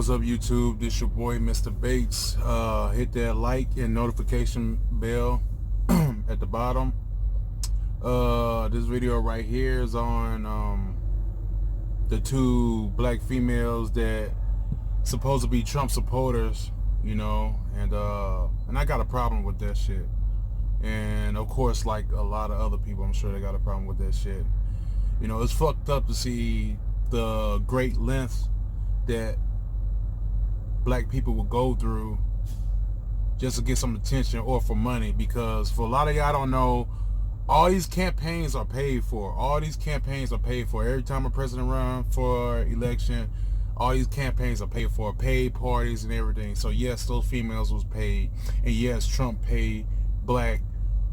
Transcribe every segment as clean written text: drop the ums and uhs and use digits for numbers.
What's up, YouTube? This your boy Mr. Bates. Hit that like and notification bell at the bottom. This video right here is on the two black females that supposed to be Trump supporters, you know, and I got a problem with that shit. And of course, like a lot of other people, I'm sure they got a problem with that shit. You know, it's fucked up to see the great lengths that black people will go through just to get some attention or for money, because for a lot of y'all don't know, all these campaigns are paid for. Every time a president runs for election, all these campaigns are paid for, paid parties and everything. So yes, those females was paid, and yes, Trump paid black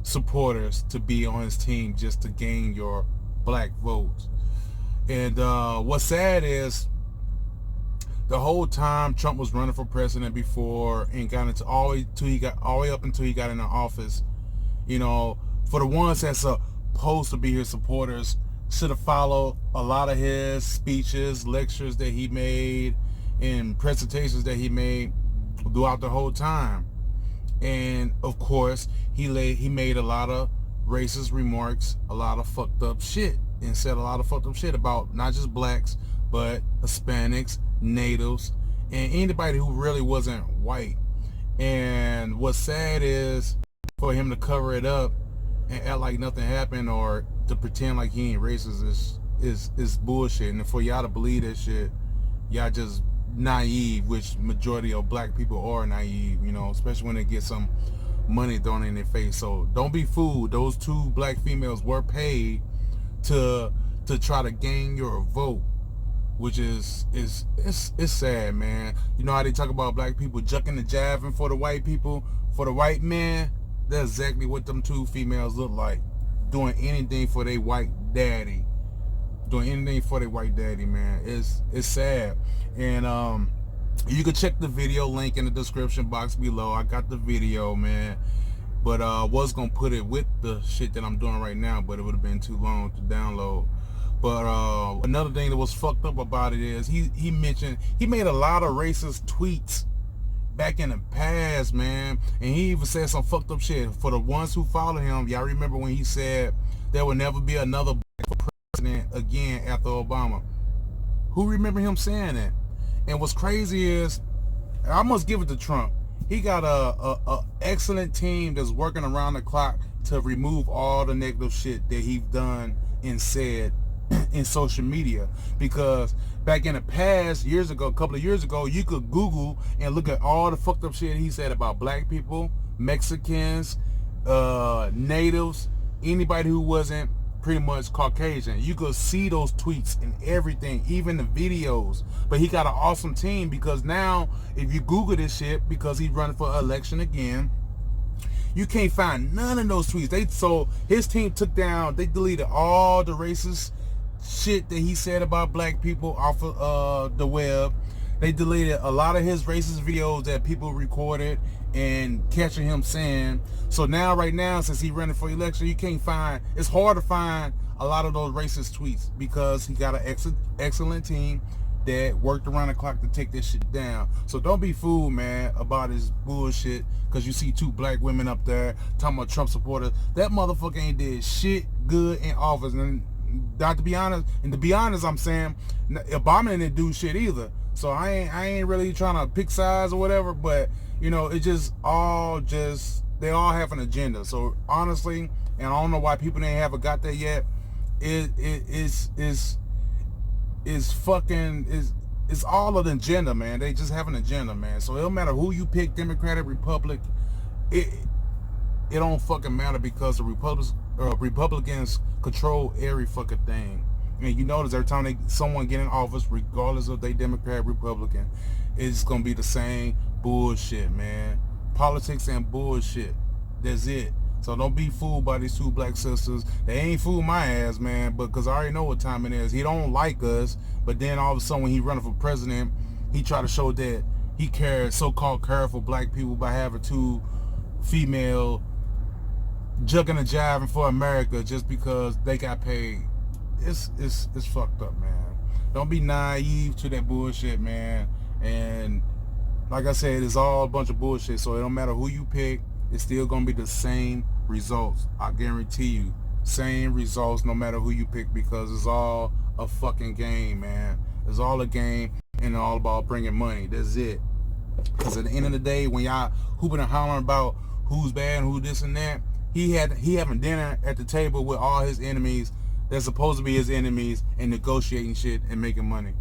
supporters to be on his team just to gain your black votes. And what's sad is the whole time Trump was running for president before and got into all the way up until he got in the office, you know, for the ones that's supposed to be his supporters, should have followed a lot of his speeches, lectures that he made, and presentations that he made throughout the whole time. And of course, he made a lot of racist remarks, a lot of fucked up shit, and said a lot of fucked up shit about not just blacks, but Hispanics, natives, and anybody who really wasn't white. And what's sad is for him to cover it up and act like nothing happened, or to pretend like he ain't racist, is bullshit. And for y'all to believe that shit, y'all just naive, which majority of black people are naive, you know, especially when they get some money thrown in their face. So don't be fooled. Those two black females were paid to try to gain your vote, which is sad, man. You know how they talk about black people jucking and jiving for the white people, for the white men? That's exactly what them two females look like, doing anything for their white daddy, man. It's sad. And you can check the video link in the description box below. I got the video, man, but was gonna put it with the shit that I'm doing right now, but it would have been too long to download. But another thing that was fucked up about it is he made a lot of racist tweets back in the past, man, and he even said some fucked up shit. For the ones who follow him, y'all remember when he said there will never be another black for president again after Obama? Who remember him saying that? And what's crazy is, I must give it to Trump. He got a excellent team that's working around the clock to remove all the negative shit that he's done and said in social media. Because back in the past, a couple of years ago, you could Google and look at all the fucked up shit he said about black people, Mexicans, natives, anybody who wasn't pretty much Caucasian. You could see those tweets and everything, even the videos. But he got an awesome team, because now if you Google this shit, because he's running for election again, you can't find none of those tweets. So his team they deleted all the racist shit that he said about black people off of the web. They deleted a lot of his racist videos that people recorded and catching him saying. So now, right now, since he's running for election, it's hard to find a lot of those racist tweets, because he got an excellent team that worked around the clock to take this shit down. So don't be fooled, man, about his bullshit, because you see two black women up there talking about Trump supporters. That motherfucker ain't did shit good in office. And to be honest, I'm saying Obama didn't do shit either. So I ain't really trying to pick sides or whatever, but you know, they all have an agenda. So honestly, and I don't know why people haven't got that yet, it's all an agenda, man. They just have an agenda, man. So it don't matter who you pick, Democratic, Republic, it don't fucking matter, because the Republicans control every fucking thing. And you notice every time someone get in office, regardless of they Democrat, Republican, it's gonna be the same bullshit, man. Politics and bullshit. That's it. So don't be fooled by these two black sisters. They ain't fooled my ass, man, because I already know what time it is. He don't like us, but then all of a sudden when he running for president, he try to show that he cares, so-called care for black people, by having two female jugging and jiving for America just because they got paid. It's fucked up, man. Don't be naive to that bullshit, man. And like I said, it's all a bunch of bullshit. So it don't matter who you pick, it's still gonna be the same results. I guarantee you, same results no matter who you pick, because it's all a fucking game, man. It's all a game, and all about bringing money. That's it. Because at the end of the day, when y'all hooping and hollering about who's bad and who this and that, he having dinner at the table with all his enemies that's supposed to be his enemies, and negotiating shit and making money.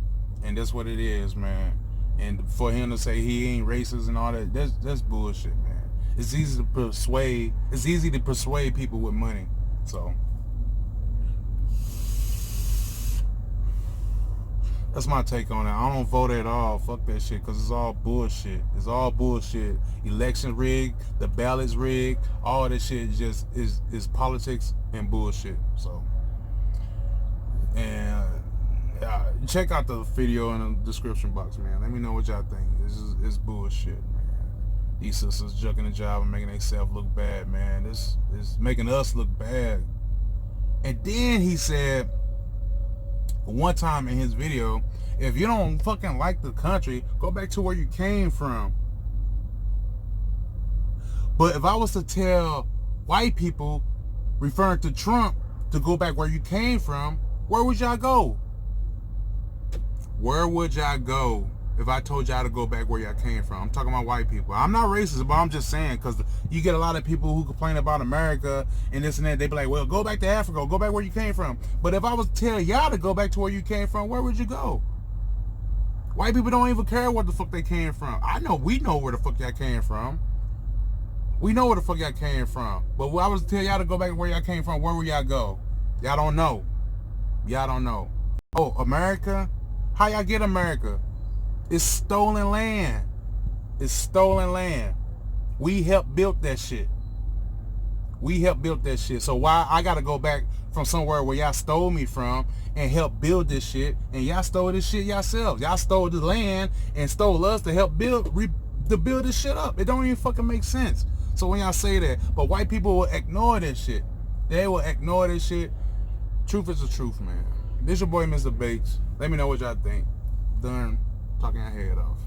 And that's what it is, man. And for him to say he ain't racist and all that, that's bullshit, man. It's easy to persuade people with money. So that's my take on it. I don't vote at all. Fuck that shit, because it's all bullshit. It's all bullshit. Election rigged, the ballots rigged, all this shit is politics and bullshit. So, and check out the video in the description box, man. Let me know what y'all think. It's bullshit, man. These sisters jugging the job and making themselves look bad, man. This is making us look bad. And then he said one time in his video, if you don't fucking like the country, go back to where you came from. But if I was to tell white people, referring to Trump, to go back where you came from, where would y'all go? Where would y'all go if I told y'all to go back where y'all came from? I'm talking about white people. I'm not racist, but I'm just saying, because you get a lot of people who complain about America and this and that. They be like, well, go back to Africa, go back where you came from. But if I was to tell y'all to go back to where you came from, where would you go? White people don't even care what the fuck they came from. We know where the fuck y'all came from. We know where the fuck y'all came from. But if I was to tell y'all to go back where y'all came from, where would y'all go? Y'all don't know. Y'all don't know. Oh, America? How y'all get America? It's stolen land. It's stolen land. We helped build that shit. We helped build that shit. So why I gotta go back from somewhere where y'all stole me from and help build this shit, and y'all stole this shit yourselves? Y'all stole the land and stole us to help build this shit up. It don't even fucking make sense. So when y'all say that, but white people will ignore this shit. They will ignore this shit. Truth is the truth, man. This your boy, Mr. Bates. Let me know what y'all think. Done talking your head off.